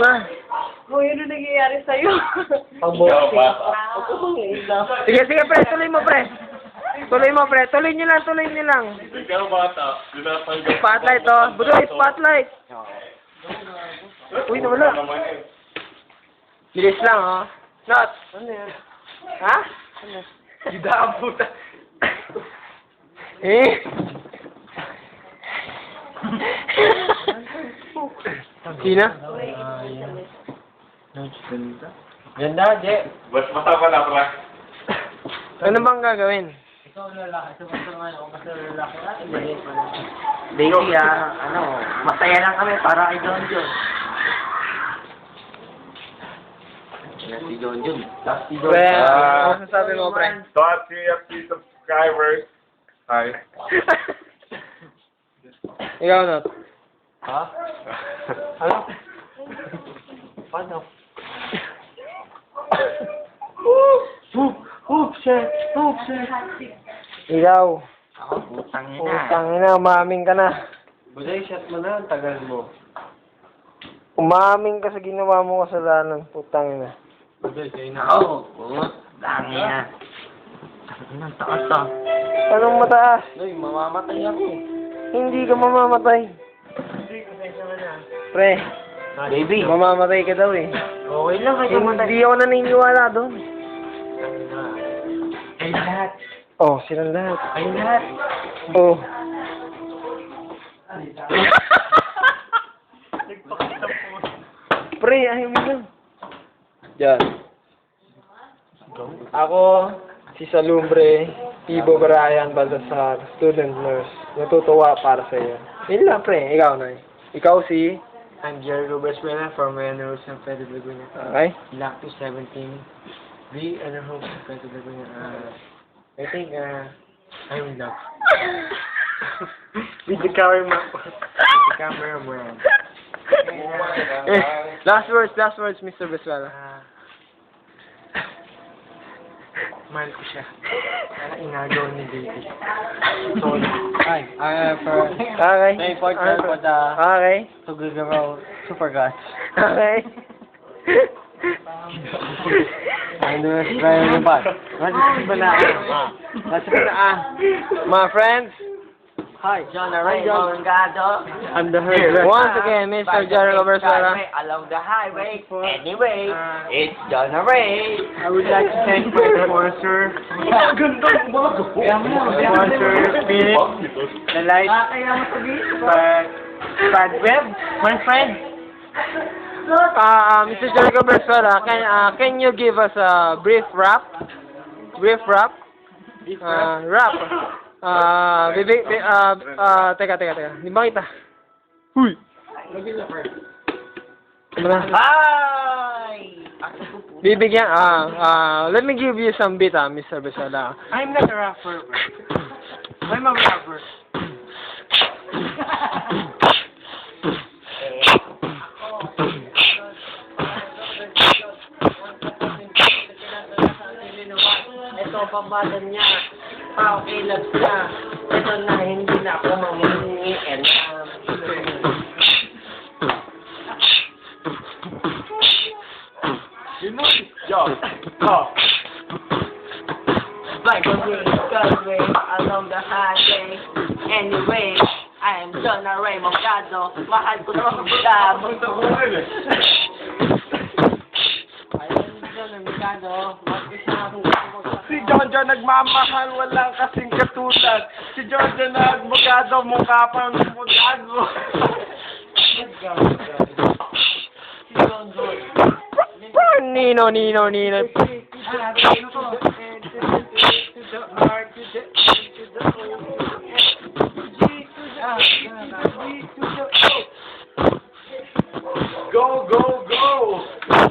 na. Kung yun ang nangyayari sa'yo. Pag-boxing. Ako bang ilaw? Sige, sige, pre. Tuloy mo, pre. Tuloy mo, pre. Tuloy nyo lang, tuloy nyo lang. Ikaw bata. Spotlight, oh. Budoy, spotlight. Uy, nawala. Bilis lang, oh. Not. Ano yan? Ha? Ano? Gidaan puta. Eh? Sina? Ganda, Je. Mas matapa na, pra. Ano bang gagawin? Ikaw lalaki. Ito naman ako kasi lalaki natin. Mali pa na. Baby, masaya lang kami para kay John John. Si John John. Pre, ano sasabi mo, pre? Start CFC subscribers. Hi. Ikaw, Not. Ha? Ano? Paano? Ikaw. Ako, putang ina. Putang ina, umaming ka na. Buday, shot mo na. Ang tagal mo. Umaming ka sa ginawa mo kasalanan. Putang ina. Buday, kayo na. Ako, putang ina. Ang taas to. Anong mataas? Doy, mamamatay ako. Hindi ka mamamatay. Pre, Baby, mamamatay ka daw eh. Okay lang, kayo Hindi ako naniniwala doon. Kayo lahat. Oh, silang lahat. Kayo lahat. Oh. Pre, ayaw mo lang. Yan. Ako, si Salumbre, Ibo Brian Baltasar, student nurse. Natutuwa para sa iyo. Yun lang, pre. Ikaw na. Ikaw si... I'm Jerry Roberts-Mena from Rose and Pedro Laguna. Okay? Black 217. B. Hope and Pedro Laguna. I think, I'm in love. With the camera, man. Last words, Mr. Beswala. Mahal ko siya. Para inagaw ni baby. Sorry. Ay, for... Okay. Very important for the... Okay. To grow super gods. Okay. And the rest, Brian Rabat. Masip ba na? My friends, Hi, John Raymond Gado. I'm the herd. once again, Mr. Jerry Robertsala. Along the highway. Anyway, it's John Ray. I would like to thank my sponsor. Sponsor, Spirit, the light, Pad Web, my friend. Mr. Jerry Robertsala, can you give us a brief rap? Rap. Teka. Di ba kita? Huy! Ano na? Hi! Bibigyan, let me give you some beat, Mr. Besala. I'm not a rapper. I'm a rapper. Ito pambadan niya. Paukilag na. Ito na hindi na ako mamungi. And You know this job. Oh. like a real discovery along the highway. Anyway, I am John Ray Mongado. Mahal ko na mga Si Jojo nagmamahal, walang kasing katulad. Si Jojo nagmugado, mukha pang mugado. Nino. Go,